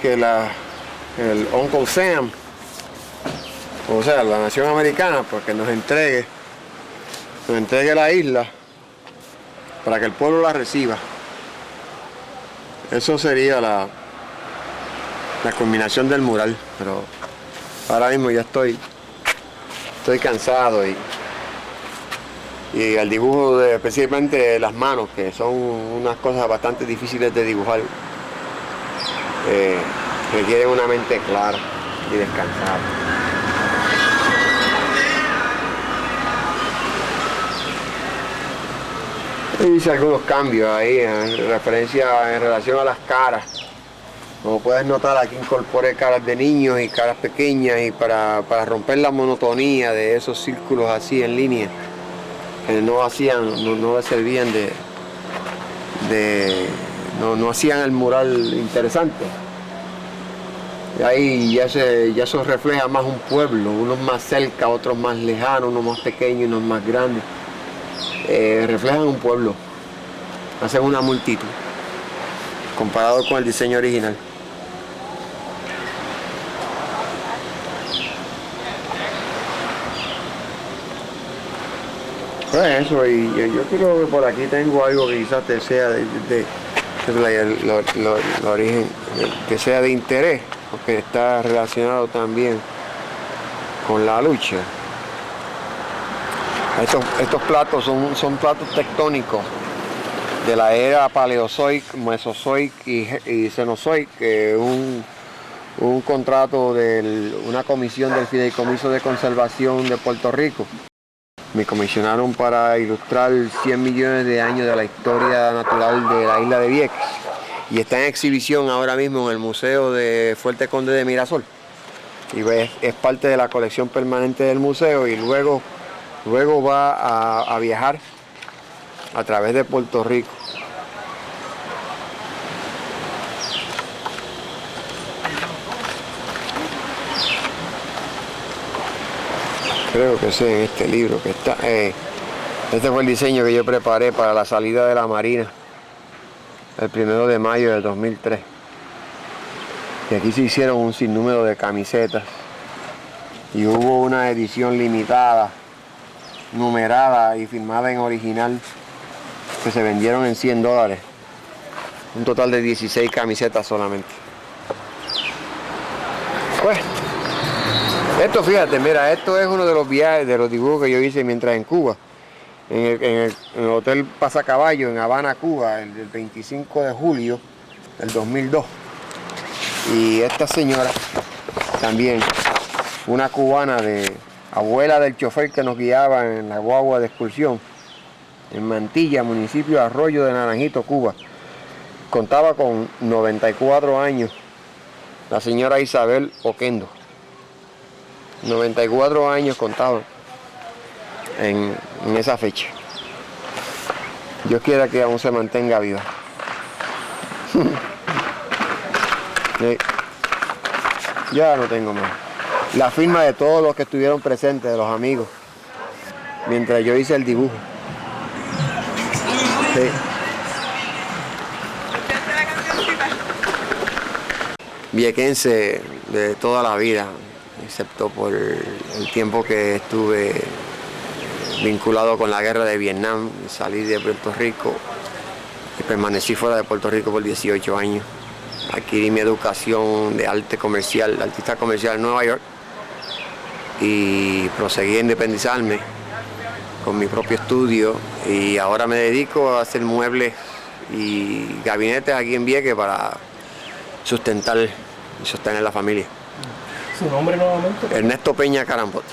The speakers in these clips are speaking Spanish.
que el Uncle Sam, o sea, la nación americana, pues que nos entregue la isla para que el pueblo la reciba. Eso sería la culminación del mural, pero ahora mismo ya estoy cansado y el dibujo, especialmente las manos, que son unas cosas bastante difíciles de dibujar, requieren una mente clara y descansada. Hice algunos cambios ahí en relación a las caras. Como puedes notar, aquí incorporé caras de niños y caras pequeñas y para romper la monotonía de esos círculos así en línea que no le servían no hacían el mural interesante. Y ahí ya eso refleja más un pueblo, unos más cerca, otros más lejanos, unos más pequeños, unos más grandes. Reflejan un pueblo, hacen una multitud comparado con el diseño original. Pues eso, y yo creo que por aquí tengo algo que quizás te sea de origen, que sea de interés, porque está relacionado también con la lucha. Estos platos son platos tectónicos de la era Paleozoic, Mesozoic y Cenozoic, que es un contrato de una comisión del Fideicomiso de Conservación de Puerto Rico. Me comisionaron para ilustrar 100 millones de años de la historia natural de la isla de Vieques y está en exhibición ahora mismo en el Museo de Fuerte Conde de Mirasol. Y es parte de la colección permanente del museo y luego va a viajar a través de Puerto Rico. Creo que es en este libro que está. Este fue el diseño que yo preparé para la salida de la Marina el 1 de mayo de 2003. Y aquí se hicieron un sinnúmero de camisetas y hubo una edición limitada, numerada y firmada en original, que se vendieron en $100. Un total de 16 camisetas solamente. Pues, esto, fíjate, mira, esto es uno de los viajes, de los dibujos que yo hice mientras en Cuba, en el Hotel Pasacaballo, en Habana, Cuba, el 25 de julio del 2002. Y esta señora, también, una cubana, abuela del chofer que nos guiaba en la guagua de excursión, en Mantilla, municipio de Arroyo de Naranjito, Cuba. Contaba con 94 años, la señora Isabel Oquendo. 94 años contaba en esa fecha. Dios quiera que aún se mantenga viva. Ya no tengo más. La firma de todos los que estuvieron presentes, de los amigos, mientras yo hice el dibujo. Sí. Viequense de toda la vida, excepto por el tiempo que estuve vinculado con la guerra de Vietnam. Salí de Puerto Rico y permanecí fuera de Puerto Rico por 18 años. Adquirí mi educación de arte comercial, de artista comercial en Nueva York y proseguí a independizarme con mi propio estudio y ahora me dedico a hacer muebles y gabinetes aquí en Vieques para sustentar y sostener la familia. ¿Su nombre nuevamente? Ernesto Peña Carambot.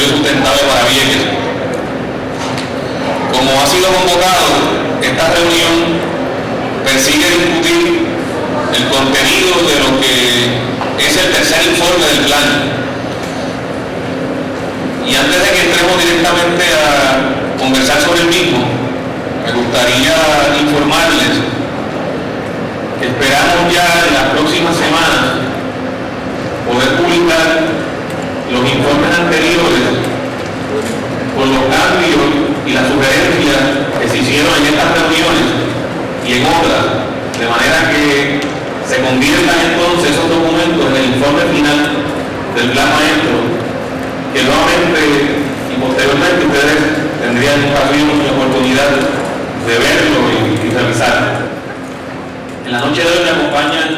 Desarrollo Sustentable para Vieques. Como ha sido convocado, esta reunión persigue discutir el contenido de lo que es el tercer informe del plan. Y antes de que entremos directamente a conversar sobre el mismo, me gustaría informarles que esperamos ya en las próximas semanas poder publicar los informes anteriores con los cambios y las sugerencias que se hicieron en estas reuniones y en otras, de manera que se conviertan entonces esos documentos en el informe final del plan maestro, que nuevamente y posteriormente ustedes tendrían ocasión y oportunidad de verlo y revisar. En la noche de hoy me acompañan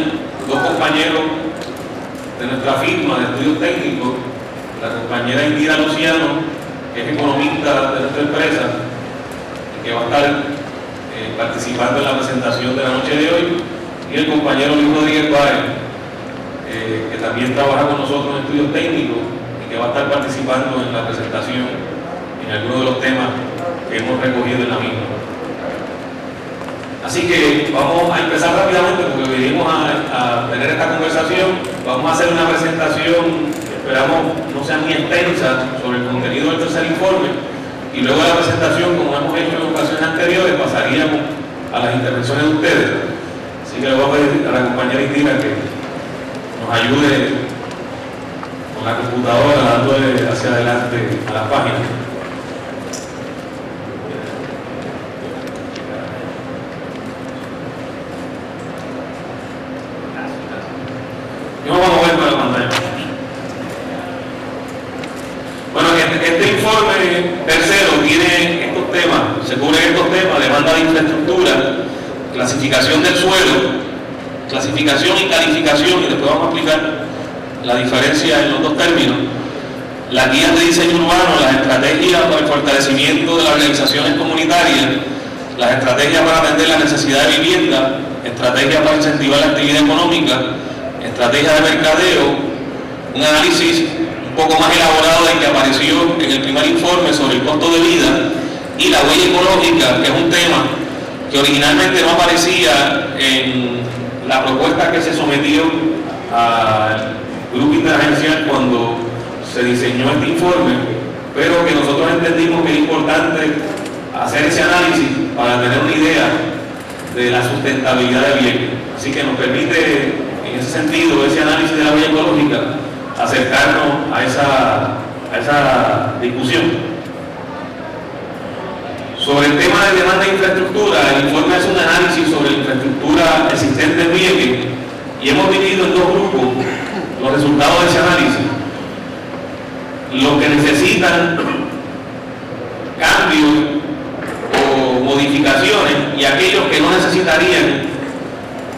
dos compañeros de nuestra firma de estudios técnicos, la compañera Indira Luciano, que es economista de nuestra empresa, que va a estar participando en la presentación de la noche de hoy, y el compañero Luis Rodríguez Báez, que también trabaja con nosotros en estudios técnicos y que va a estar participando en la presentación en algunos de los temas que hemos recogido en la misma. Así que vamos a empezar rápidamente porque venimos a tener esta conversación. Vamos a hacer una presentación, esperamos no sea muy extensa, sobre el contenido del tercer informe, y luego de la presentación, como hemos hecho en ocasiones anteriores, pasaríamos a las intervenciones de ustedes. Así que le voy a pedir a la compañera Indira que nos ayude con la computadora dándole hacia adelante a las páginas. Yo me voy a mover para la pantalla. Bueno, este informe tercero tiene estos temas, se cubren estos temas: demanda de infraestructura, clasificación del suelo, clasificación y calificación, y después vamos a explicar la diferencia en los dos términos, las guías de diseño urbano, las estrategias para el fortalecimiento de las organizaciones comunitarias, las estrategias para atender la necesidad de vivienda, estrategias para incentivar la actividad económica, estrategia de mercadeo, un análisis un poco más elaborado del que apareció en el primer informe sobre el costo de vida, y la huella ecológica, que es un tema que originalmente no aparecía en la propuesta que se sometió al grupo interagencial cuando se diseñó este informe, pero que nosotros entendimos que es importante hacer ese análisis para tener una idea de la sustentabilidad de Vieques. Así que nos permite, en ese sentido, ese análisis de la huella ecológica, acercarnos a esa discusión. Sobre el tema de demanda de infraestructura, el informe hace un análisis sobre la infraestructura existente en Vieques y hemos dividido en dos grupos los resultados de ese análisis. Los que necesitan cambios o modificaciones y aquellos que no necesitarían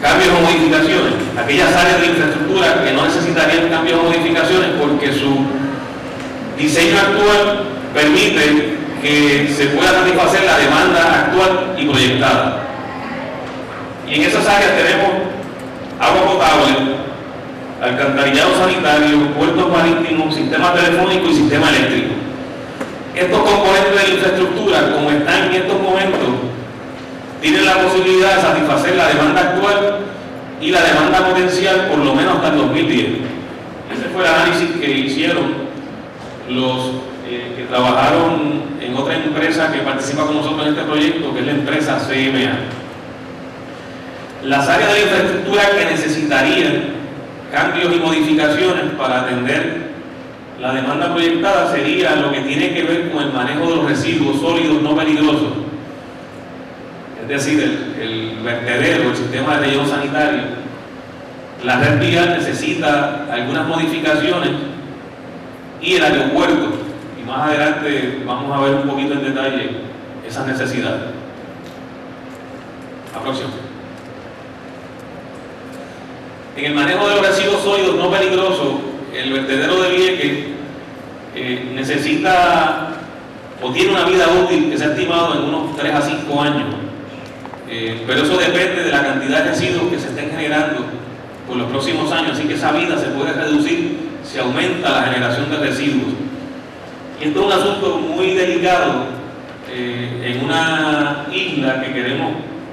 cambios o modificaciones, aquellas áreas de infraestructura que no necesitarían cambios o modificaciones porque su diseño actual permite que se pueda satisfacer la demanda actual y proyectada. Y en esas áreas tenemos agua potable, alcantarillado sanitario, puertos marítimos, sistema telefónico y sistema eléctrico. Estos componentes de la infraestructura, como están en estos momentos, tienen la posibilidad de satisfacer la demanda actual y la demanda potencial por lo menos hasta el 2010. Ese fue el análisis que hicieron los que trabajaron en otra empresa que participa con nosotros en este proyecto, que es la empresa CMA. Las áreas de la infraestructura que necesitarían cambios y modificaciones para atender la demanda proyectada sería lo que tiene que ver con el manejo de los residuos sólidos no peligrosos, es decir, el vertedero, el sistema de relleno sanitario. La red vial necesita algunas modificaciones y el aeropuerto, y más adelante vamos a ver un poquito en detalle esas necesidades. La próxima. En el manejo de los residuos sólidos no peligrosos, el vertedero de Vieques necesita o tiene una vida útil que se ha estimado en unos 3 a 5 años, pero eso depende de la cantidad de residuos que se estén generando por los próximos años, así que esa vida se puede reducir si aumenta la generación de residuos. Y esto es un asunto muy delicado en una isla que queremos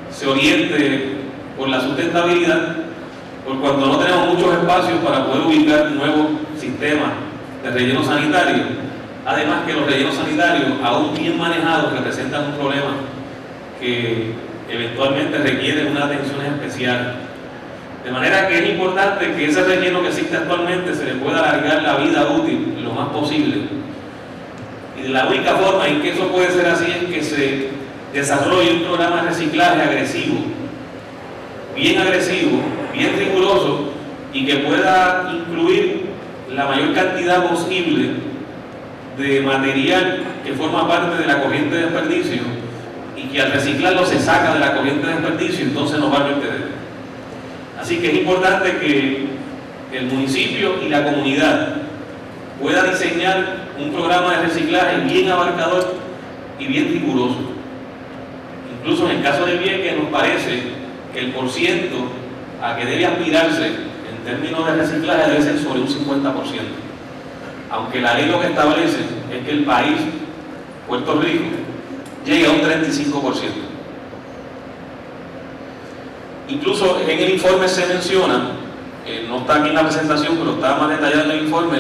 se oriente por la sustentabilidad, por cuando no tenemos muchos espacios para poder ubicar nuevos sistemas de relleno sanitario. Además que los rellenos sanitarios, aún bien manejados, representan un problema que eventualmente requiere una atención especial. De manera que es importante que ese relleno que existe actualmente se le pueda alargar la vida útil lo más posible. Y la única forma en que eso puede ser así es que se desarrolle un programa de reciclaje agresivo, bien riguroso, y que pueda incluir la mayor cantidad posible de material que forma parte de la corriente de desperdicio y que al reciclarlo se saca de la corriente de desperdicio, entonces no va a verter. Así que es importante que el municipio y la comunidad pueda diseñar un programa de reciclaje bien abarcador y bien riguroso. Incluso en el caso de Vieques nos parece que el porciento a que debe aspirarse en términos de reciclaje debe ser sobre un 50%. Aunque la ley lo que establece es que el país, Puerto Rico, llegue a un 35%. Incluso en el informe se menciona, no está aquí en la presentación, pero está más detallado en el informe,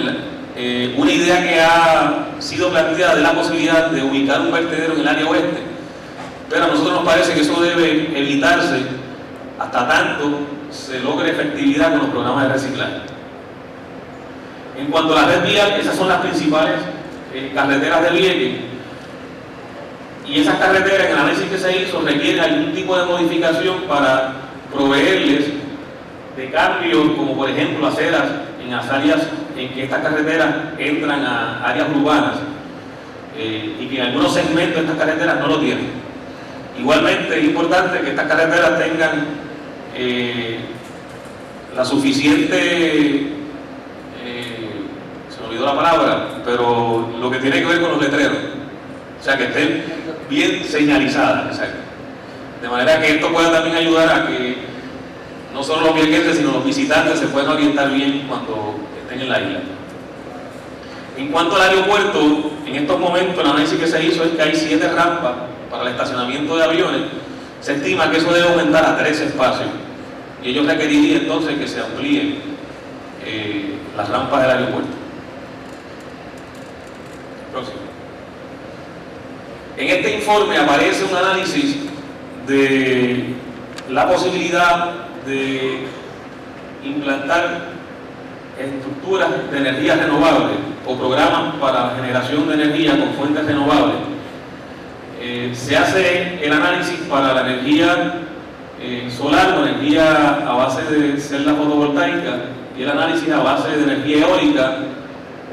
una idea que ha sido planteada de la posibilidad de ubicar un vertedero en el área oeste, pero a nosotros nos parece que eso debe evitarse hasta tanto se logre efectividad con los programas de reciclaje. En cuanto a la red vial, esas son las principales carreteras de Vieques, y esas carreteras, en el análisis que se hizo, requieren algún tipo de modificación para proveerles de cambios, como por ejemplo aceras en las áreas en que estas carreteras entran a áreas urbanas, y que en algunos segmentos de estas carreteras no lo tienen. Igualmente es importante que estas carreteras tengan la suficiente, se me olvidó la palabra, pero lo que tiene que ver con los letreros, o sea, que estén bien señalizadas, exacto. De manera que esto pueda también ayudar a que no solo los viequenses, sino los visitantes se puedan orientar bien cuando estén en la isla. En cuanto al aeropuerto, en estos momentos el análisis que se hizo es que hay 7 rampas para el estacionamiento de aviones. Se estima que eso debe aumentar a 13 espacios, y ellos requerirían entonces que se amplíen las rampas del aeropuerto. Próximo. En este informe aparece un análisis de la posibilidad de implantar estructuras de energía renovable o programas para la generación de energía con fuentes renovables. Se hace el análisis para la energía solar o energía a base de celdas fotovoltaicas, y el análisis a base de energía eólica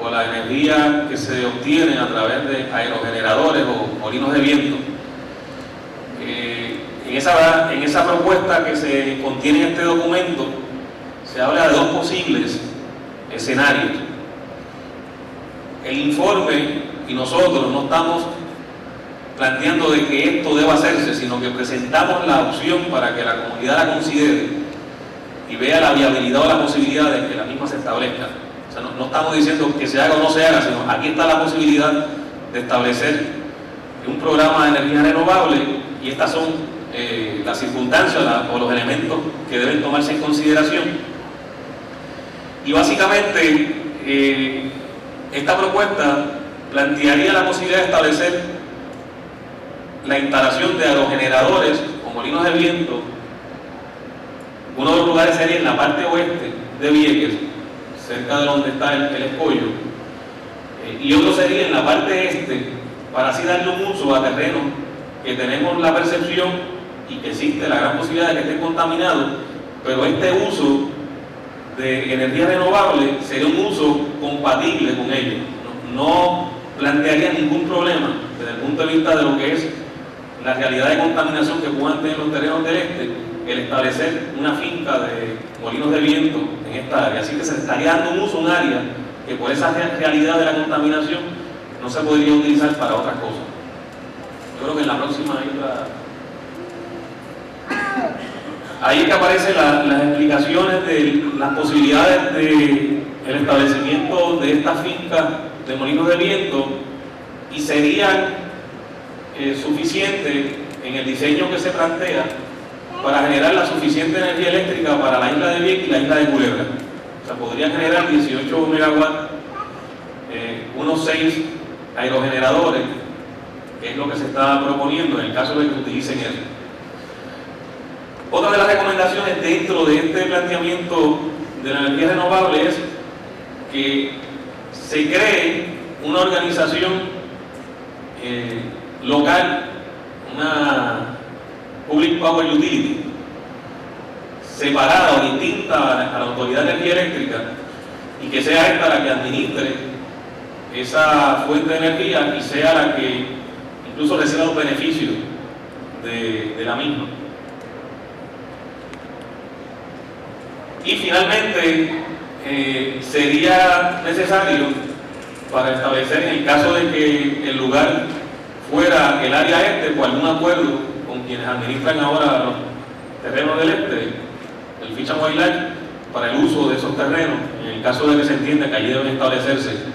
o la energía que se obtiene a través de aerogeneradores o molinos de viento. En esa propuesta que se contiene en este documento se habla de 2 posibles escenarios. El informe y nosotros no estamos planteando de que esto deba hacerse, sino que presentamos la opción para que la comunidad la considere y vea la viabilidad o la posibilidad de que la misma se establezca. O sea, no estamos diciendo que se haga o no se haga, sino aquí está la posibilidad de establecer un programa de energía renovable, y estas son las circunstancias o los elementos que deben tomarse en consideración. Y básicamente esta propuesta plantearía la posibilidad de establecer la instalación de aerogeneradores o molinos de viento. Uno de los lugares sería en la parte oeste de Vieques, cerca de donde está el escollo, y otro sería en la parte este, para así darle un uso a terrenos que tenemos la percepción y que existe la gran posibilidad de que estén contaminados, pero este uso de energía renovable sería un uso compatible con ellos. No plantearía ningún problema desde el punto de vista de lo que es la realidad de contaminación que puedan tener los terrenos del este, el establecer una finca de molinos de viento en esta área. Así que se estaría dando un uso a un área que por esa realidad de la contaminación no se podría utilizar para otras cosas. Yo creo que en la próxima isla ahí es que aparecen las explicaciones de las posibilidades del establecimiento de estas fincas de molinos de viento y serían suficientes en el diseño que se plantea para generar la suficiente energía eléctrica para la isla de Vieques y la isla de Culebra. O sea, podrían generar 18 megawatts, unos 6 aerogeneradores, que es lo que se está proponiendo en el caso de que utilicen eso. Otra de las recomendaciones dentro de este planteamiento de la energía renovable es que se cree una organización local, una Public Power Utility, separada o distinta a la Autoridad de Energía Eléctrica, y que sea esta la que administre esa fuente de energía y sea la que incluso reciba los beneficios de la misma. Y finalmente, sería necesario, para establecer en el caso de que el lugar fuera el área este, por algún acuerdo con quienes administran ahora los terrenos del este, el Fish and Wildlife, para el uso de esos terrenos, en el caso de que se entienda que allí deben establecerse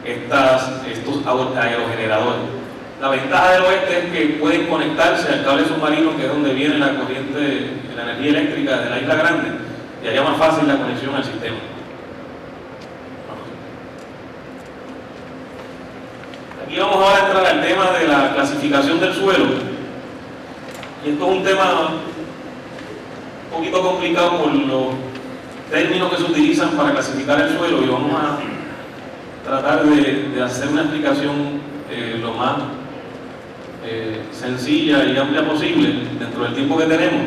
estos aerogeneradores. La ventaja del oeste es que pueden conectarse al cable submarino, que es donde viene la corriente de la energía eléctrica de la Isla Grande, y haría más fácil la conexión al sistema. Aquí vamos ahora a entrar al tema de la clasificación del suelo. Y esto es un tema un poquito complicado por los términos que se utilizan para clasificar el suelo, y vamos a tratar de hacer una explicación lo más sencilla y amplia posible dentro del tiempo que tenemos.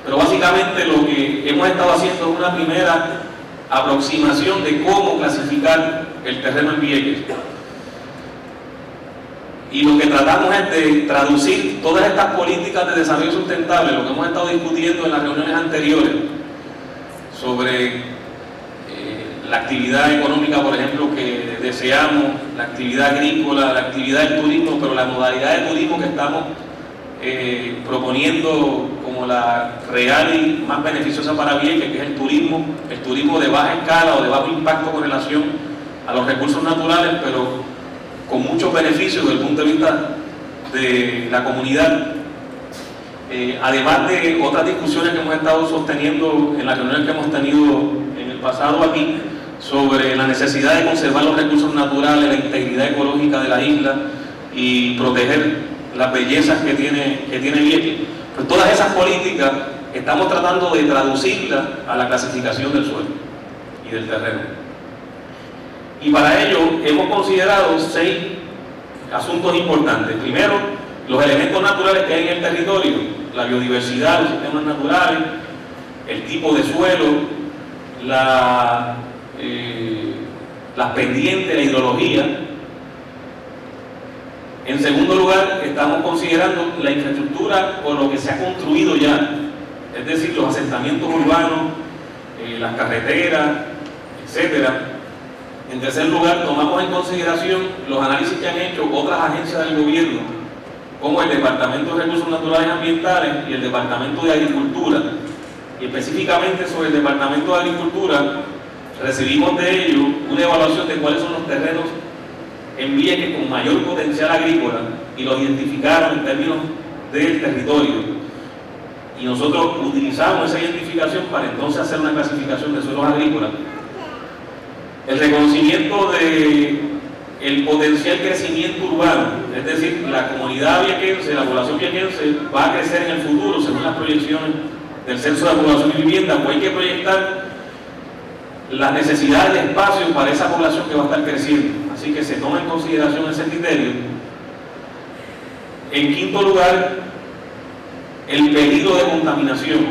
Pero básicamente lo que hemos estado haciendo es una primera aproximación de cómo clasificar el terreno en Vieques. Y lo que tratamos es de traducir todas estas políticas de desarrollo sustentable, lo que hemos estado discutiendo en las reuniones anteriores, sobre la actividad económica, por ejemplo, que deseamos, la actividad agrícola, la actividad del turismo, pero la modalidad de turismo que estamos proponiendo como la real y más beneficiosa para Vieques, que es el turismo de baja escala o de bajo impacto con relación a los recursos naturales, pero con muchos beneficios desde el punto de vista de la comunidad. Además de otras discusiones que hemos estado sosteniendo en las reuniones que hemos tenido en el pasado aquí, sobre la necesidad de conservar los recursos naturales, la integridad ecológica de la isla y proteger las bellezas que tiene Vieques. Pues todas esas políticas estamos tratando de traducirlas a la clasificación del suelo y del terreno. Y para ello hemos considerado 6 asuntos importantes. Primero, los elementos naturales que hay en el territorio, la biodiversidad, los sistemas naturales, el tipo de suelo, las pendientes, la hidrología. En segundo lugar, estamos considerando la infraestructura o lo que se ha construido ya, es decir, los asentamientos urbanos, las carreteras, etcétera. En tercer lugar, tomamos en consideración los análisis que han hecho otras agencias del gobierno, como el Departamento de Recursos Naturales y Ambientales y el Departamento de Agricultura. Y específicamente sobre el Departamento de Agricultura, recibimos de ellos una evaluación de cuáles son los terrenos en Vieques con mayor potencial agrícola, y los identificaron en términos del territorio. Y nosotros utilizamos esa identificación para entonces hacer una clasificación de suelos agrícolas. El reconocimiento del potencial crecimiento urbano, es decir, la comunidad viequense, la población viequense va a crecer en el futuro según las proyecciones del Censo de Población y Vivienda, pues hay que proyectar las necesidades de espacio para esa población que va a estar creciendo. Así que se toma en consideración ese criterio. En quinto lugar, el peligro de contaminación,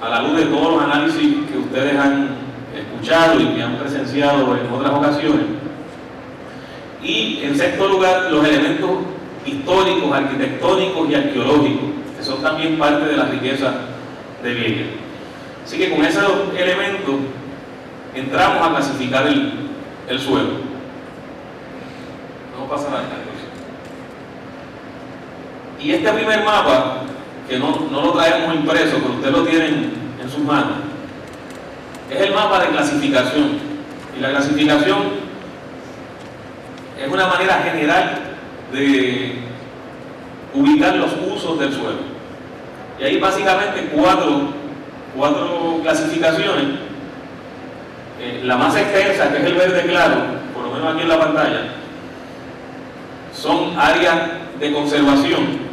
a la luz de todos los análisis que ustedes han escuchado y que han presenciado en otras ocasiones. Y en sexto lugar, los elementos históricos, arquitectónicos y arqueológicos, que son también parte de la riqueza de Vieques. Así que con esos elementos entramos a clasificar el suelo. Vamos a pasar a esta cosa. Y este primer mapa, que no lo traemos impreso, pero ustedes lo tienen en sus manos, es el mapa de clasificación. Y la clasificación es una manera general de ubicar los usos del suelo. Y hay básicamente cuatro clasificaciones. La más extensa, que es el verde claro, por lo menos aquí en la pantalla, son áreas de conservación,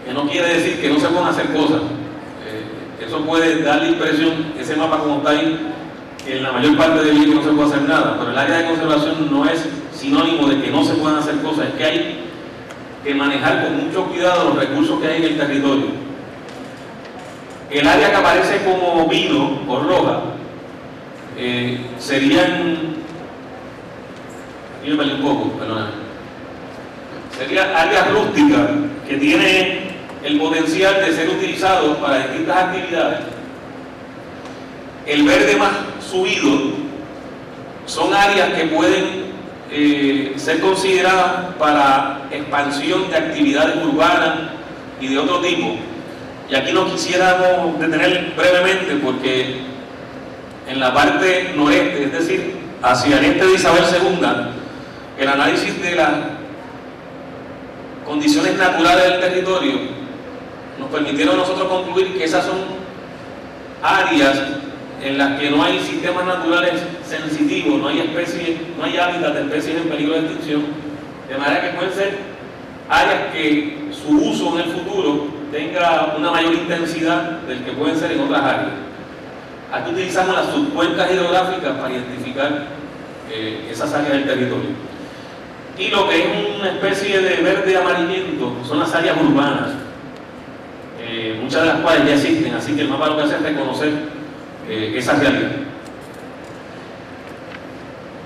que no quiere decir que no se puedan hacer cosas. Eso puede dar la impresión, ese mapa como está ahí, que en la mayor parte del día no se puede hacer nada, pero el área de conservación no es sinónimo de que no se puedan hacer cosas, es que hay que manejar con mucho cuidado los recursos que hay en el territorio. El área que aparece como vino o roja serían, aquí me perdí un poco, perdóname, sería área rústica que tiene el potencial de ser utilizado para distintas actividades. El verde más subido son áreas que pueden ser consideradas para expansión de actividades urbanas y de otro tipo. Y aquí nos quisiéramos detener brevemente porque en la parte noreste, es decir, hacia el este de Isabel II, el análisis de las condiciones naturales del territorio nos permitieron a nosotros concluir que esas son áreas en las que no hay sistemas naturales sensitivos, no hay especies, no hay hábitat de especies en peligro de extinción, de manera que pueden ser áreas que su uso en el futuro tenga una mayor intensidad del que pueden ser en otras áreas. Aquí utilizamos las subcuencas hidrográficas para identificar esas áreas del territorio. Y lo que es una especie de verde amarillento son las áreas urbanas, muchas de las cuales ya existen, así que el mapa lo que hace es reconocer esa realidad.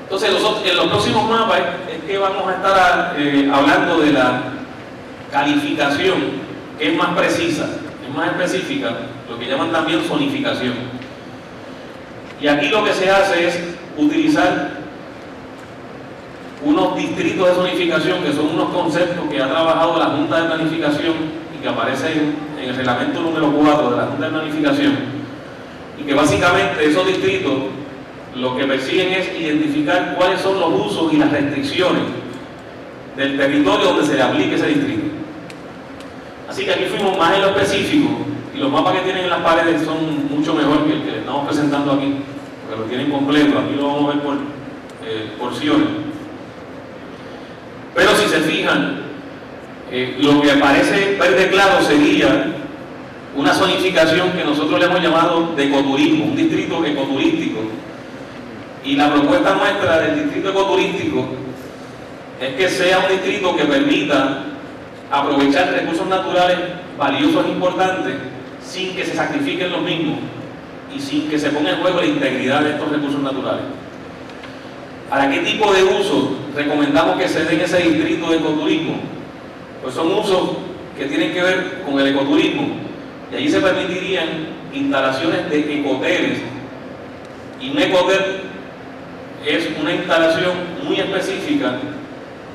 Entonces en los próximos mapas es que vamos a estar hablando de la calificación, que es más precisa, es más específica, lo que llaman también zonificación. Y aquí lo que se hace es utilizar unos distritos de zonificación, que son unos conceptos que ha trabajado la Junta de Planificación y que aparecen en el reglamento número 4 de la Junta de Planificación, y que básicamente esos distritos lo que persiguen es identificar cuáles son los usos y las restricciones del territorio donde se le aplique ese distrito. Así que aquí fuimos más en lo específico, y los mapas que tienen en las paredes son mucho mejor que el que les estamos presentando aquí, porque lo tienen completo. Aquí lo vamos a ver por porciones. Pero si se fijan, lo que aparece verde claro sería una zonificación que nosotros le hemos llamado de ecoturismo, un distrito ecoturístico. Y la propuesta nuestra del distrito ecoturístico es que sea un distrito que permita aprovechar recursos naturales valiosos e importantes sin que se sacrifiquen los mismos y sin que se ponga en juego la integridad de estos recursos naturales. ¿Para qué tipo de usos recomendamos que se den ese distrito de ecoturismo? Pues son usos que tienen que ver con el ecoturismo, y allí se permitirían instalaciones de ecohoteles. Y un ecohotel es una instalación muy específica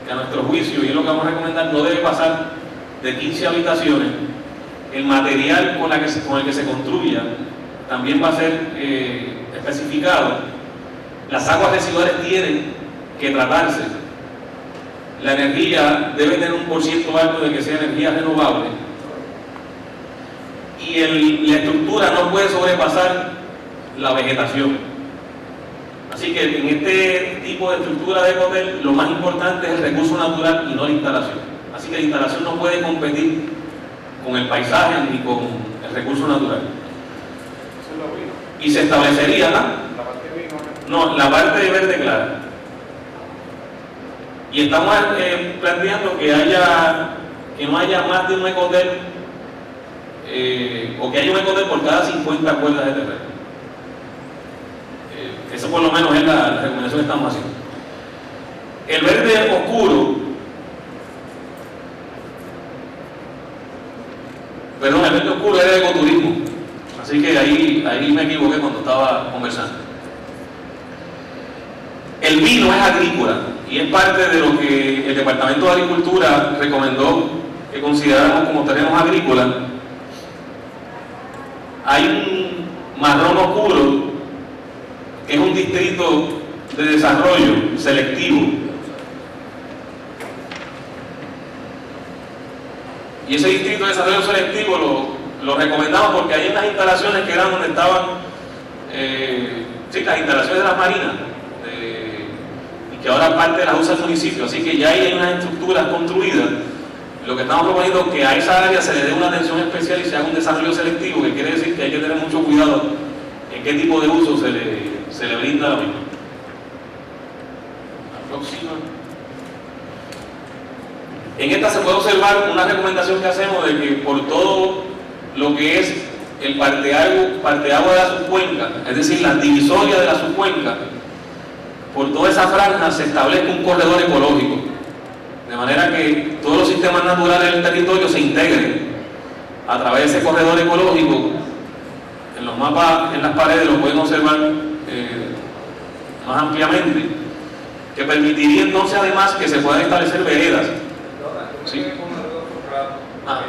que a nuestro juicio, y es lo que vamos a recomendar, no debe pasar de 15 habitaciones. El material con el que se construya también va a ser especificado. Las aguas residuales tienen que tratarse. La energía debe tener un porciento alto de que sea energía renovable. Y la estructura no puede sobrepasar la vegetación. Así que en este tipo de estructura de hotel, lo más importante es el recurso natural y no la instalación. Así que la instalación no puede competir con el paisaje ni con el recurso natural. Y se establecería, no, la parte de verde clara. Y estamos planteando que no haya más de un ecohotel, o que haya un ecohotel por cada 50 cuerdas de terreno. Eso por lo menos es la recomendación que estamos haciendo. El verde oscuro, perdón, el verde oscuro era el ecoturismo. Así que ahí me equivoqué cuando estaba conversando. El vino es agrícola y es parte de lo que el Departamento de Agricultura recomendó que consideráramos como terrenos agrícolas. Hay un marrón oscuro que es un distrito de desarrollo selectivo Y ese distrito de desarrollo selectivo lo recomendamos porque hay unas instalaciones que eran donde estaban las instalaciones de las marinas, y que ahora parte las usa el municipio, así que ya ahí hay unas estructuras construidas. Lo que estamos proponiendo es que a esa área se le dé una atención especial y se haga un desarrollo selectivo, que quiere decir que hay que tener mucho cuidado en qué tipo de uso se le brinda a la misma. La próxima. En esta se puede observar una recomendación que hacemos de que por todo lo que es el parteagua de la subcuenca, es decir, la divisoria de la subcuenca, por toda esa franja se establezca un corredor ecológico, de manera que todos los sistemas naturales del territorio se integren a través de ese corredor ecológico. En los mapas, en las paredes, lo pueden observar más ampliamente, que permitiría entonces además que se puedan establecer veredas. Sí. Había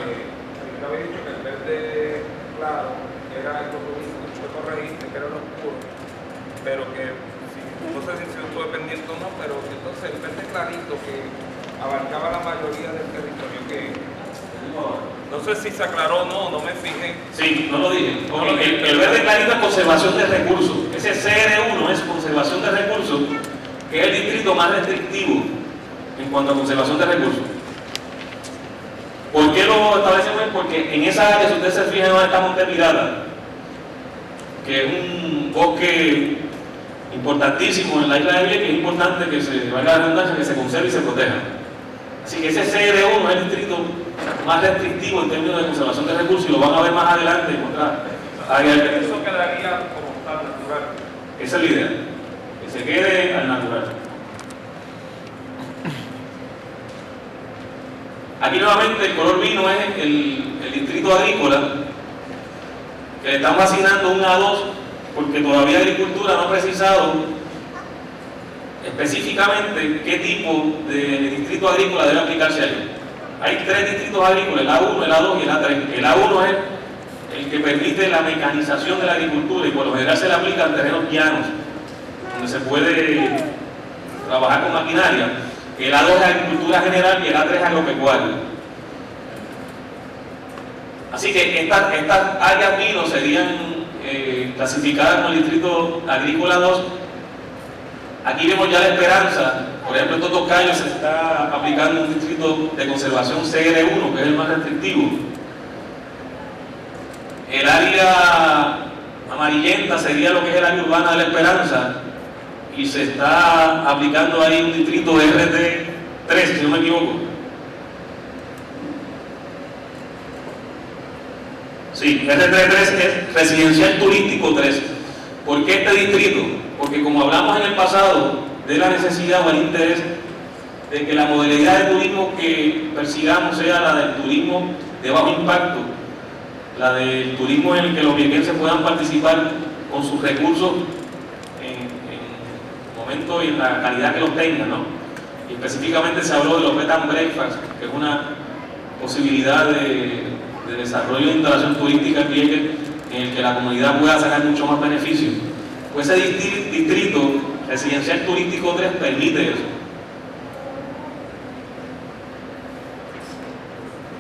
dicho que el verde claro era el compromiso que tú corregiste, que era lo oscuro, pero que no sé si estuve pendiente o no, pero entonces el verde clarito que abarcaba la mayoría del territorio, que no sé si se aclaró o no me fijé. Sí, no lo dije. El verde clarito es conservación de recursos. Ese CR1 es conservación de recursos, que es el distrito más restrictivo en cuanto a conservación de recursos. ¿Por qué lo establecemos? Porque en esa área, si ustedes se fijan, donde está Monte Pirata, que es un bosque importantísimo en la isla de Vieques, que es importante que se valga la redundancia, que se conserve y se proteja. Así que ese CR1 es el distrito más restrictivo en términos de conservación de recursos, y lo van a ver más adelante en otra área del territorio. Eso quedaría como tal natural. Esa es la idea, que se quede al natural. Aquí nuevamente el color vino es el distrito agrícola, que le estamos asignando un A2 porque todavía Agricultura no ha precisado específicamente qué tipo de distrito agrícola debe aplicarse ahí. Hay 3 distritos agrícolas, el A1, el A2 y el A3. El A1 es el que permite la mecanización de la agricultura y por lo general se le aplica en terrenos llanos, donde se puede trabajar con maquinaria. El A2 es agricultura general y el A3 es agropecuario. Así que estas áreas vino serían clasificadas como el distrito agrícola 2. Aquí vemos ya la Esperanza. Por ejemplo, estos 2 callos se está aplicando un distrito de conservación CR1, que es el más restrictivo. El área amarillenta sería lo que es el área urbana de la Esperanza, y se está aplicando ahí un distrito RT3, si no me equivoco. Sí, RT3 es Residencial Turístico 3. ¿Por qué este distrito? Porque como hablamos en el pasado de la necesidad o el interés de que la modalidad de turismo que persigamos sea la del turismo de bajo impacto, la del turismo en el que los viequenses puedan participar con sus recursos y en la calidad que los tengan, ¿no? Y específicamente se habló de los bed and breakfast, que es una posibilidad de desarrollo de instalación turística en Vieques, en el que la comunidad pueda sacar mucho más beneficio. Pues ese distrito residencial turístico 3 permite eso.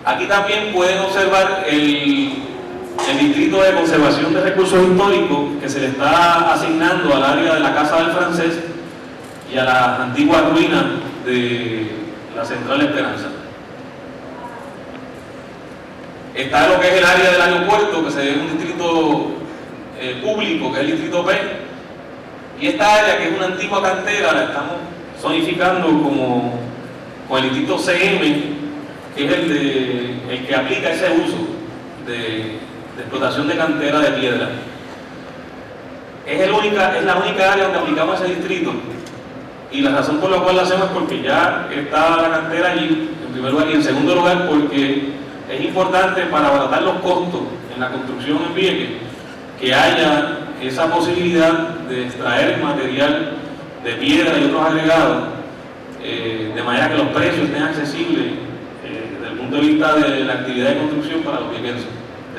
Aquí también pueden observar el distrito de conservación de recursos históricos que se le está asignando al área de la Casa del Francés y a las antiguas ruinas de la Central Esperanza. Está lo que es el área del aeropuerto, que es un distrito público, que es el distrito P, y esta área, que es una antigua cantera, la estamos zonificando con el distrito CM, que es el que aplica ese uso de explotación de cantera de piedra. Es la única área donde aplicamos ese distrito, y la razón por la cual lo hacemos es porque ya está la cantera allí, en primer lugar, y en segundo lugar porque es importante para abaratar los costos en la construcción en Vieques, que haya esa posibilidad de extraer material de piedra y otros agregados, de manera que los precios estén accesibles desde el punto de vista de la actividad de construcción para los viequenses.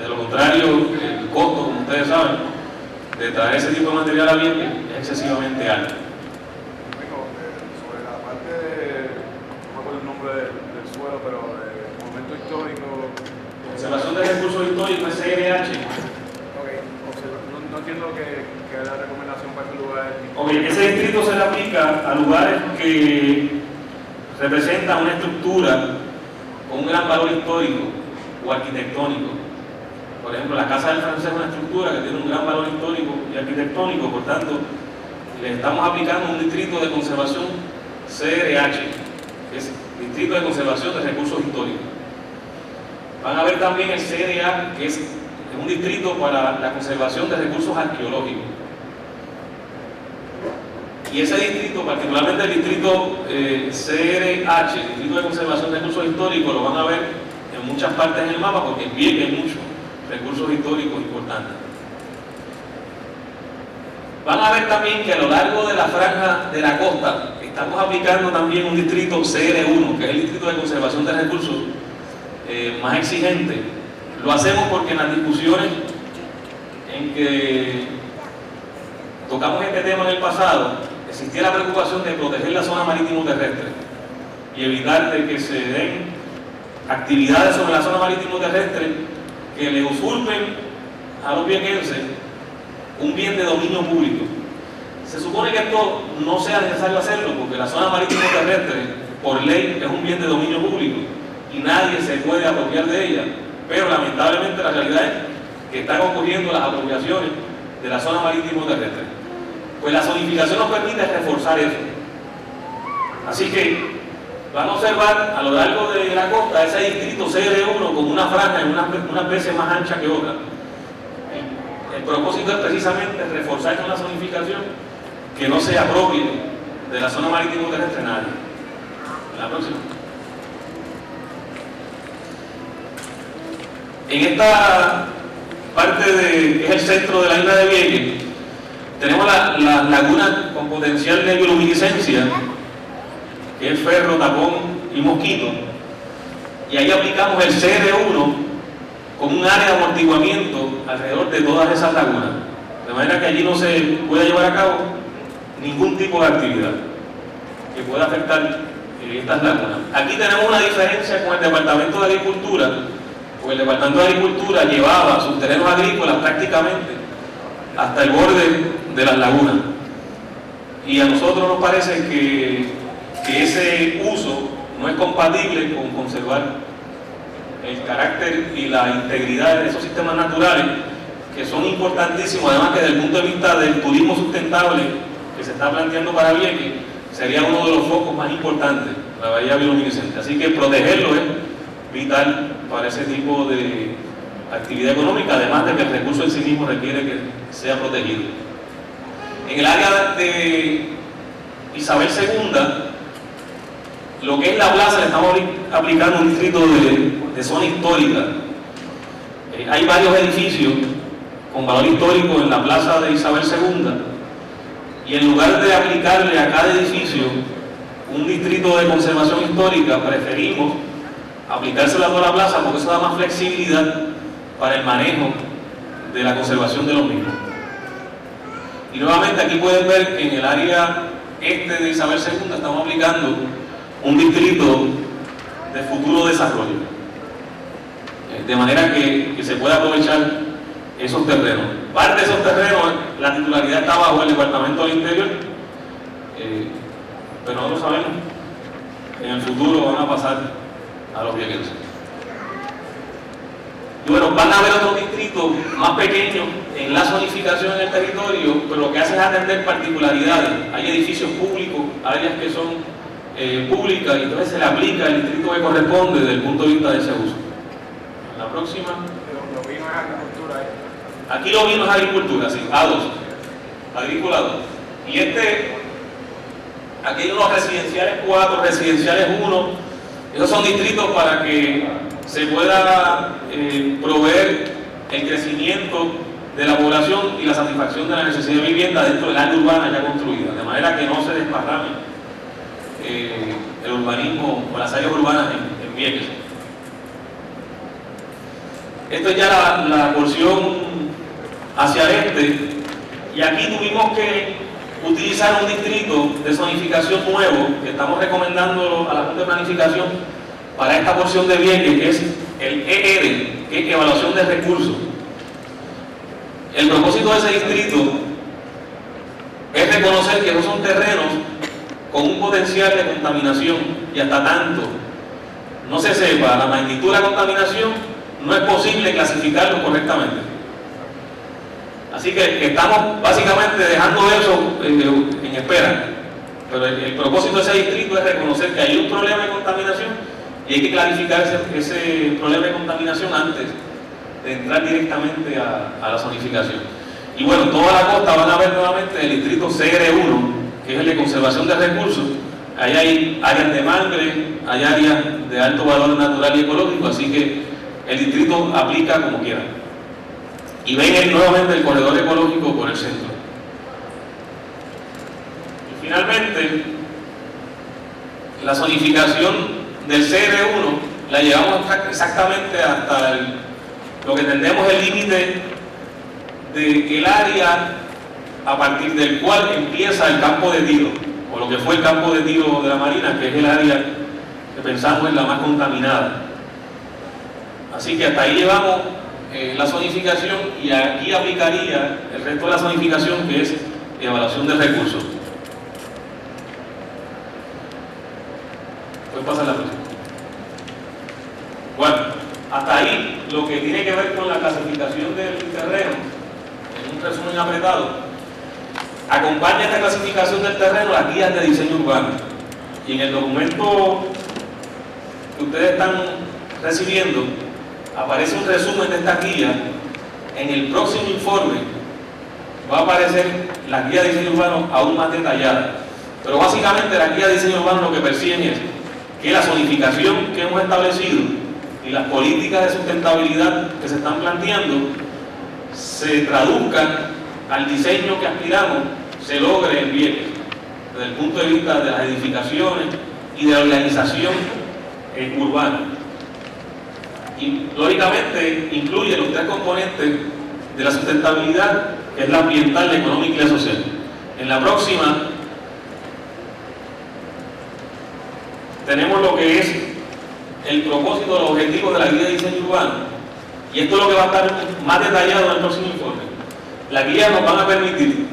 De lo contrario, el costo, como ustedes saben, de traer ese tipo de material a Vieques es excesivamente alto. Sobre la parte de, no me acuerdo el nombre del suelo, pero el monumento histórico. Conservación de recursos históricos es CRH. Ok, no entiendo que es la recomendación para este lugar. Ok, ese distrito se le aplica a lugares que representan una estructura con un gran valor histórico o arquitectónico. Por ejemplo, la Casa del Francés es una estructura que tiene un gran valor histórico y arquitectónico, por tanto, le estamos aplicando un distrito de conservación CRH, que es Distrito de Conservación de Recursos Históricos. Van a ver también el CDA, que es un distrito para la conservación de recursos arqueológicos. Y ese distrito, particularmente el distrito CRH, el Distrito de Conservación de Recursos Históricos, lo van a ver en muchas partes en el mapa porque tiene muchos recursos históricos importantes. Van a ver también que a lo largo de la franja de la costa estamos aplicando también un distrito CR1, que es el Distrito de Conservación de Recursos más exigente. Lo hacemos porque en las discusiones en que tocamos este tema en el pasado, existía la preocupación de proteger la zona marítimo terrestre y evitar de que se den actividades sobre la zona marítimo terrestre que le usurpen a los viequenses un bien de dominio público. Se supone que esto no sea necesario hacerlo porque la zona marítimo terrestre por ley es un bien de dominio público y nadie se puede apropiar de ella, pero lamentablemente la realidad es que están ocurriendo las apropiaciones de la zona marítimo terrestre. Pues la zonificación nos permite reforzar eso. Así que van a observar a lo largo de la costa ese distrito CR1 con una franja en una especie más ancha que otra. El propósito es precisamente reforzar con la zonificación que no se apropie de la zona marítimo terrestre nadie. La próxima. En esta parte que es el centro de la isla de Vieques, tenemos las lagunas con potencial de bioluminiscencia, que es Ferro, Tapón y Mosquito, y ahí aplicamos el CR1 con un área de amortiguamiento alrededor de todas esas lagunas, de manera que allí no se pueda llevar a cabo ningún tipo de actividad que pueda afectar estas lagunas. Aquí tenemos una diferencia con el Departamento de Agricultura, porque el Departamento de Agricultura llevaba sus terrenos agrícolas prácticamente hasta el borde de las lagunas, y a nosotros nos parece que ese uso no es compatible con conservar el carácter y la integridad de esos sistemas naturales que son importantísimos, además que desde el punto de vista del turismo sustentable que se está planteando para Vieques sería uno de los focos más importantes, la bahía bioluminiscente. Así que protegerlo es vital para ese tipo de actividad económica, además de que el recurso en sí mismo requiere que sea protegido. En el área de Isabel II, lo que es la plaza, le estamos aplicando un distrito de zona histórica. Hay varios edificios con valor histórico en la plaza de Isabel II, y en lugar de aplicarle a cada edificio un distrito de conservación histórica, preferimos aplicárselo a toda la plaza porque eso da más flexibilidad para el manejo de la conservación de los mismos. Y nuevamente aquí pueden ver que en el área este de Isabel II estamos aplicando un distrito de futuro desarrollo, de manera que se pueda aprovechar esos terrenos. Parte de esos terrenos, la titularidad está bajo el Departamento del Interior, pero nosotros sabemos que en el futuro van a pasar a los viequenses. Y bueno, van a haber otros distritos más pequeños en la zonificación en el territorio, pero lo que hace es atender particularidades. Hay edificios públicos, áreas que son públicas, y entonces se le aplica el distrito que corresponde desde el punto de vista de ese uso. La próxima. Los vinos es agricultura. Aquí lo vino es agricultura, sí, A2, agrícola 2. Y aquí hay unos residenciales 4, residenciales 1, esos son distritos para que se pueda proveer el crecimiento de la población y la satisfacción de la necesidad de vivienda dentro del área urbana ya construida, de manera que no se desparrame el urbanismo o las áreas urbanas en Vieques. Esto es ya la porción hacia el este, y aquí tuvimos que utilizar un distrito de zonificación nuevo que estamos recomendando a la Junta de Planificación para esta porción de Vieques, que es el ER, que es Evaluación de Recursos. El propósito de ese distrito es reconocer que esos son terrenos con un potencial de contaminación, y hasta tanto no se sepa la magnitud de la contaminación, no es posible clasificarlos correctamente. Así que estamos básicamente dejando eso en espera. Pero el propósito de ese distrito es reconocer que hay un problema de contaminación y hay que clarificar ese problema de contaminación antes de entrar directamente a la zonificación. Y bueno, toda la costa van a ver nuevamente el distrito CR1, que es el de conservación de recursos. Ahí hay áreas de mangle, hay áreas de alto valor natural y ecológico, así que el distrito aplica como quiera. Y ven nuevamente el corredor ecológico por el centro. Y finalmente, la zonificación del CR1 la llevamos exactamente hasta lo que entendemos el límite del área a partir del cual empieza el campo de tiro, o lo que fue el campo de tiro de la Marina, que es el área que pensamos es la más contaminada. Así que hasta ahí llevamos la zonificación, y aquí aplicaría el resto de la zonificación, que es evaluación de recursos. Puedes pasar la próxima. Bueno, hasta ahí lo que tiene que ver con la clasificación del terreno, en un resumen apretado. Acompaña esta clasificación del terreno las guías de diseño urbano, y en el documento que ustedes están recibiendo aparece un resumen de esta guía. En el próximo informe va a aparecer la guía de diseño urbano aún más detallada, pero básicamente la guía de diseño urbano lo que persiguen es que la zonificación que hemos establecido y las políticas de sustentabilidad que se están planteando se traduzcan al diseño que aspiramos, se logre en Vieques, desde el punto de vista de las edificaciones y de la organización urbana. Y lógicamente incluye los tres componentes de la sustentabilidad, que es la ambiental, la económica y la social. En la próxima tenemos lo que es el propósito, los objetivos de la guía de diseño urbano, y esto es lo que va a estar más detallado en el próximo informe. La guía nos van a permitir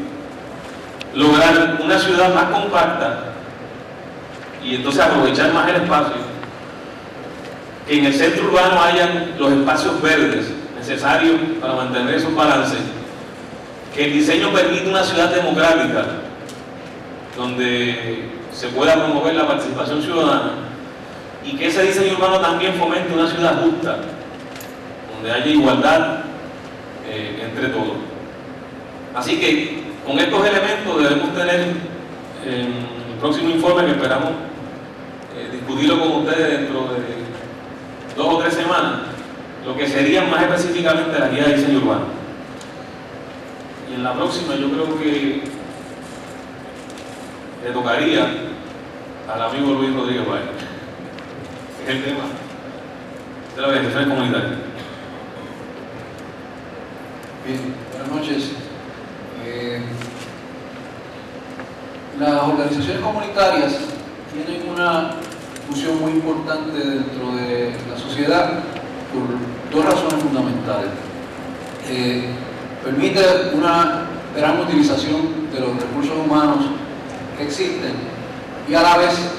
lograr una ciudad más compacta y entonces aprovechar más el espacio, que en el centro urbano hayan los espacios verdes necesarios para mantener esos balances, que el diseño permita una ciudad democrática donde se pueda promover la participación ciudadana, y que ese diseño urbano también fomente una ciudad justa donde haya igualdad entre todos. Así que con estos elementos debemos tener el próximo informe, que esperamos discutirlo con ustedes dentro de 2 o 3 semanas, lo que serían más específicamente las guías de diseño urbano. Y en la próxima yo creo que le tocaría al amigo Luis Rodríguez Valle, que es el tema de la organización comunitaria. Bien, buenas noches. Las organizaciones comunitarias tienen una función muy importante dentro de la sociedad por 2 razones fundamentales. Permite una gran utilización de los recursos humanos que existen, y a la vez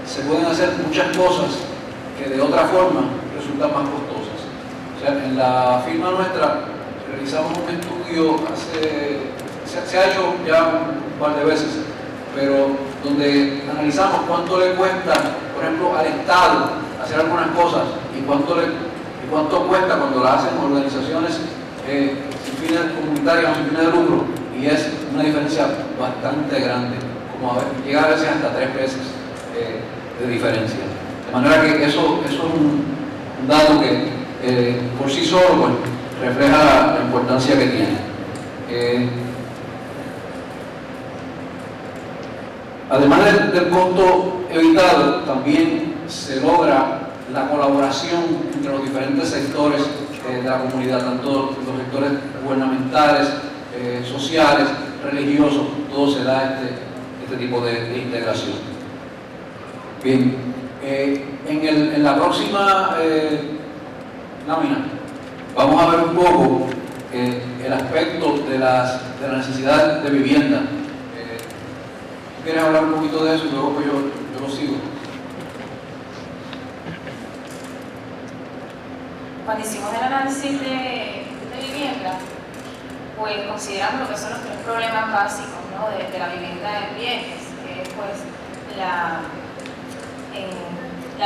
se pueden hacer muchas cosas que de otra forma resultan más costosas. O sea, en la firma nuestra realizamos un estudio se ha hecho ya un par de veces, pero donde analizamos cuánto le cuesta, por ejemplo, al Estado hacer algunas cosas y cuánto cuesta cuando las hacen organizaciones sin fines comunitarios o sin fines de lucro, y es una diferencia bastante grande, como llega a veces hasta 3 veces de diferencia. De manera que eso es un dato que por sí solo pues, refleja la importancia que tiene. Además del costo evitado, también se logra la colaboración entre los diferentes sectores de la comunidad, tanto los sectores gubernamentales, sociales, religiosos, todo se da este tipo de integración. Bien, En la próxima lámina vamos a ver un poco el aspecto de la necesidad de vivienda. ¿Tú quieres hablar un poquito de eso y luego pues yo lo sigo? Cuando hicimos el análisis de vivienda, pues consideramos lo que son los tres problemas básicos, ¿no?, de la vivienda en Vieques, que es pues la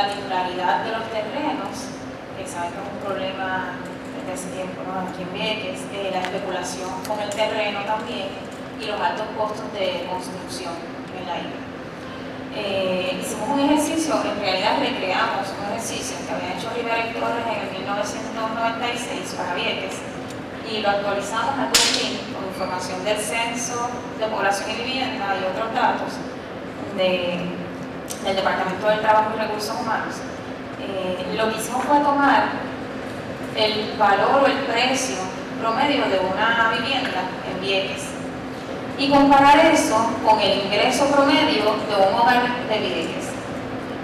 titularidad de los terrenos, que saben que es un problema desde hace tiempo, ¿no?, aquí en Vieques, la especulación con el terreno también y los altos costos de construcción en la isla. Hicimos un ejercicio, en realidad recreamos un ejercicio que había hecho Rivera y Torres en el 1996 para Vieques y lo actualizamos al 2000 con información del Censo de Población y Vivienda y otros datos del Departamento del Trabajo y Recursos Humanos. Lo que hicimos fue tomar el valor o el precio promedio de una vivienda en Vieques y comparar eso con el ingreso promedio de un hogar de Vieques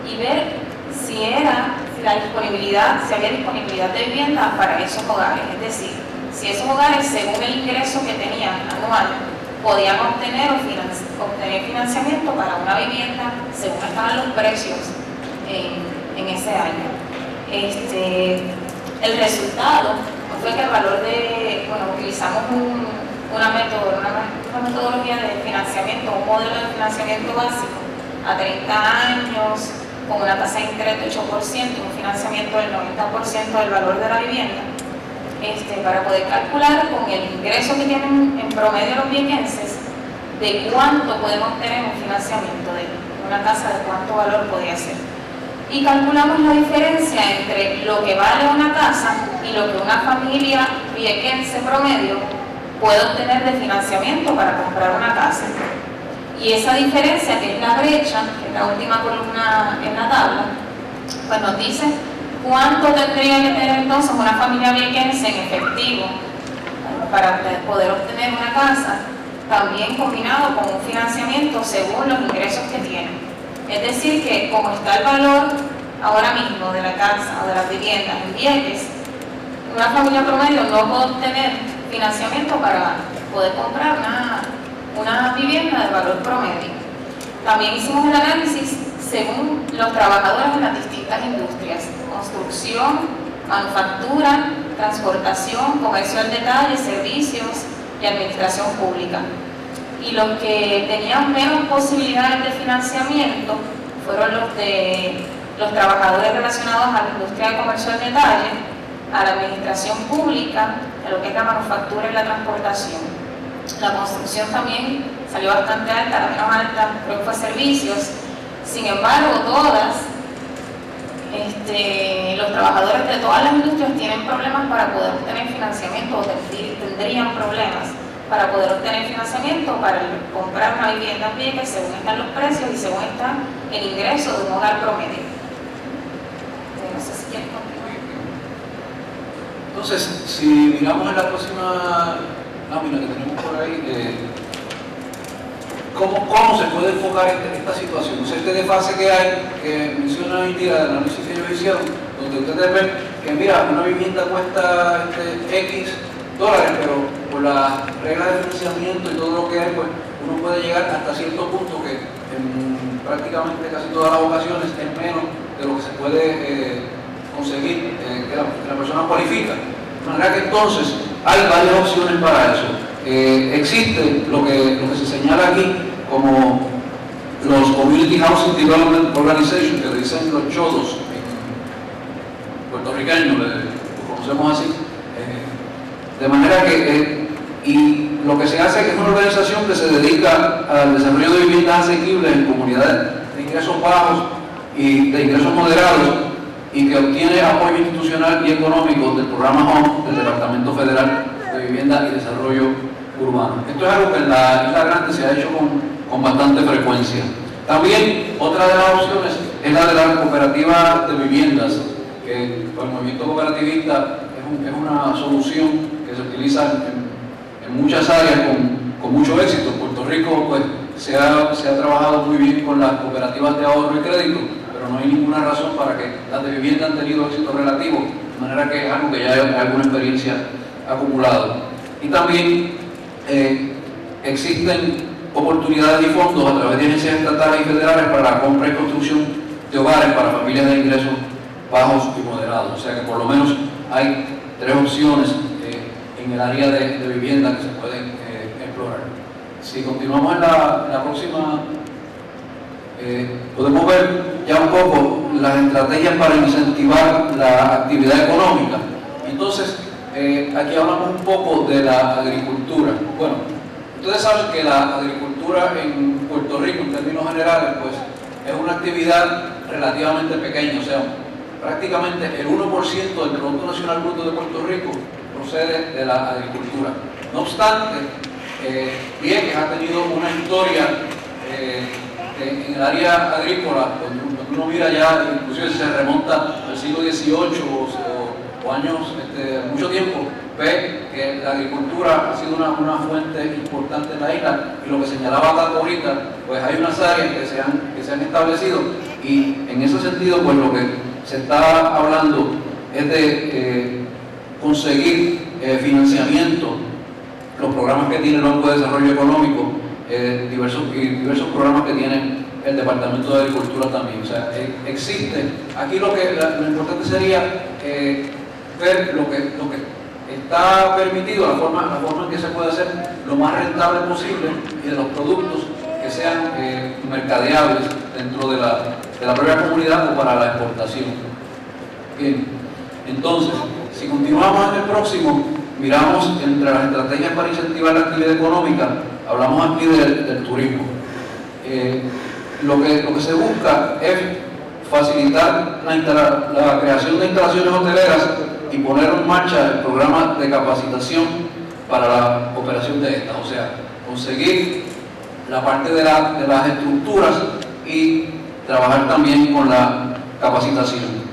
y ver si había disponibilidad de vivienda para esos hogares, es decir, si esos hogares, según el ingreso que tenían anual, podían obtener financiamiento para una vivienda según estaban los precios en ese año. El resultado fue que el valor utilizamos una metodología de financiamiento, un modelo de financiamiento básico a 30 años, con una tasa de interés de 8%, un financiamiento del 90% del valor de la vivienda, para poder calcular con el ingreso que tienen en promedio los viequenses de cuánto podemos obtener un financiamiento de una casa, de cuánto valor podría ser. Y calculamos la diferencia entre lo que vale una casa y lo que una familia viequense promedio puede obtener de financiamiento para comprar una casa. Y esa diferencia, que es la brecha, que es la última columna en la tabla, pues nos dice cuánto tendría que tener entonces una familia viequense en efectivo para poder obtener una casa, también combinado con un financiamiento según los ingresos que tienen. Es decir, que como está el valor ahora mismo de la casa o de las viviendas en Vieques, una familia promedio no puede obtener financiamiento para poder comprar una vivienda de valor promedio. También hicimos el análisis según los trabajadores en las distintas industrias: construcción, manufactura, transportación, comercio al detalle, servicios y administración pública. Y los que tenían menos posibilidades de financiamiento fueron los trabajadores relacionados a la industria de comercio al detalle, a la administración pública, a lo que es la manufactura y la transportación. La construcción también salió bastante alta, la menos alta creo que fue servicios. Sin embargo, los trabajadores de todas las industrias tienen problemas para poder obtener financiamiento, o tendrían problemas para poder obtener financiamiento para comprar una vivienda en Vieques según están los precios y según está el ingreso de un hogar promedio. No sé si quieren continuar. Entonces, si miramos en la próxima lámina que tenemos por ahí, ¿cómo se puede enfocar esta situación? O sea, este desfase que hay, que menciona hoy día del análisis que ellos hicieron, donde ustedes ven que, mira, una vivienda cuesta X dólares, pero por las reglas de financiamiento y todo lo que hay, pues uno puede llegar hasta cierto punto que en prácticamente casi todas las ocasiones es menos de lo que se puede conseguir, que la persona cualifica. De manera que entonces hay varias opciones para eso. Existe lo que se señala aquí como los Community Housing Development Organization, que dicen los chodos puertorriqueños, lo conocemos así. De manera que, y lo que se hace es que es una organización que se dedica al desarrollo de viviendas asequibles en comunidades de ingresos bajos y de ingresos moderados, y que obtiene apoyo institucional y económico del programa HOME del Departamento Federal de Vivienda y Desarrollo Urbano. Esto es algo que en la Isla Grande se ha hecho con bastante frecuencia. También otra de las opciones es la de la cooperativa de viviendas, que el movimiento cooperativista es una solución que se utiliza en muchas áreas con mucho éxito. En Puerto Rico pues, se ha trabajado muy bien con las cooperativas de ahorro y crédito, pero pero no hay ninguna razón para que las de vivienda han tenido éxito relativo, de manera que es algo que ya hay alguna experiencia acumulado. Y también existen oportunidades y fondos a través de agencias estatales y federales para la compra y construcción de hogares para familias de ingresos bajos y moderados. O sea que por lo menos hay 3 opciones en el área de vivienda que se pueden explorar. Si continuamos en la próxima, podemos ver ya un poco las estrategias para incentivar la actividad económica. Entonces, aquí hablamos un poco de la agricultura. Bueno, ustedes saben que la agricultura en Puerto Rico, en términos generales, pues es una actividad relativamente pequeña, o sea, prácticamente el 1% del Producto Nacional Bruto de Puerto Rico procede de la agricultura. No obstante, Vieques ha tenido una historia en el área agrícola, cuando uno mira ya, inclusive se remonta al siglo XVIII o años, mucho tiempo, ve que la agricultura ha sido una fuente importante en la isla, y lo que señalaba Tato ahorita, pues hay unas áreas que se han establecido, y en ese sentido, pues lo que se está hablando es de conseguir financiamiento, los programas que tiene el Banco de Desarrollo Económico, diversos programas que tiene el Departamento de Agricultura también. O sea, existe. Aquí lo importante sería ver lo que está permitido, la forma en que se puede hacer lo más rentable posible, y de los productos que sean mercadeables dentro de la propia comunidad o para la exportación. Bien, entonces, si continuamos en el próximo, miramos entre las estrategias para incentivar la actividad económica, hablamos aquí del turismo. Lo que se busca es facilitar la creación de instalaciones hoteleras y poner en marcha el programa de capacitación para la operación de estas, o sea, conseguir la parte de las estructuras y trabajar también con la capacitación.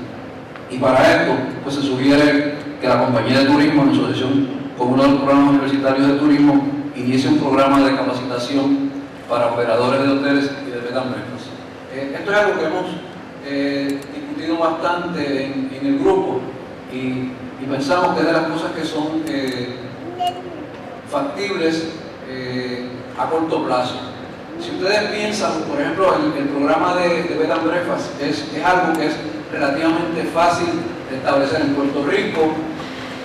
Y para esto, pues se sugiere que la compañía de turismo, en asociación con uno de los programas universitarios de turismo, inicie un programa de capacitación para operadores de hoteles y de bed and breakfast. Esto es algo que hemos discutido bastante en el grupo, y pensamos que es de las cosas que son factibles a corto plazo. Si ustedes piensan, por ejemplo, el programa de bed and breakfast es algo que es relativamente fácil de establecer en Puerto Rico.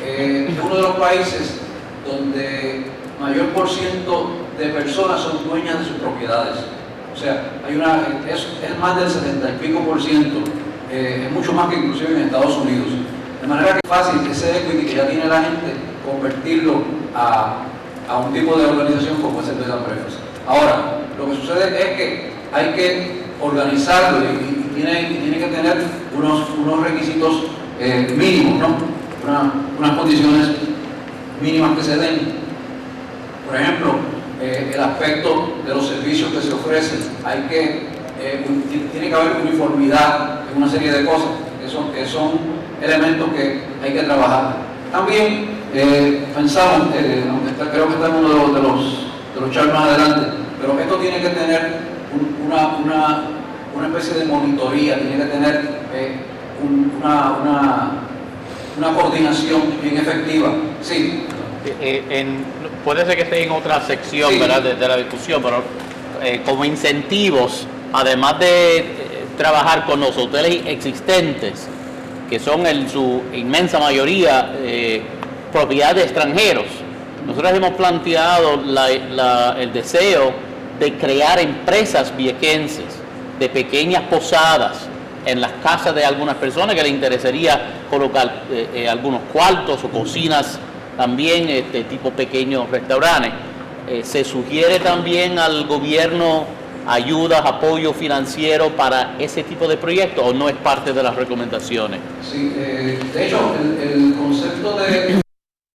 Es uno de los países donde mayor por ciento de personas son dueñas de sus propiedades. O sea, es más del 70 y pico %, es mucho más que inclusive en Estados Unidos. De manera que es fácil ese equity que ya tiene la gente, convertirlo a un tipo de organización como es el bed and breakfast. Ahora, lo que sucede es que hay que organizarlo y tiene que tener unos requisitos mínimos, ¿no? Unas condiciones mínimas que se den. Por ejemplo, el aspecto de los servicios que se ofrecen. Tiene que haber uniformidad en una serie de cosas, que son elementos que hay que trabajar. También pensamos, aunque creo que está en uno de los charts más adelante, pero esto tiene que tener una especie de monitoría, tiene que tener una coordinación bien efectiva. Sí. Puede ser que esté en otra sección, sí, ¿verdad? de la discusión, pero como incentivos, además de trabajar con los hoteles existentes, que son en su inmensa mayoría propiedad de extranjeros, nosotros hemos planteado el deseo de crear empresas viequenses, de pequeñas posadas en las casas de algunas personas que les interesaría colocar algunos cuartos o cocinas también, tipo pequeños restaurantes. Se sugiere también al gobierno ayudas, apoyo financiero para ese tipo de proyectos, o no es parte de las recomendaciones. Sí, de hecho, el concepto de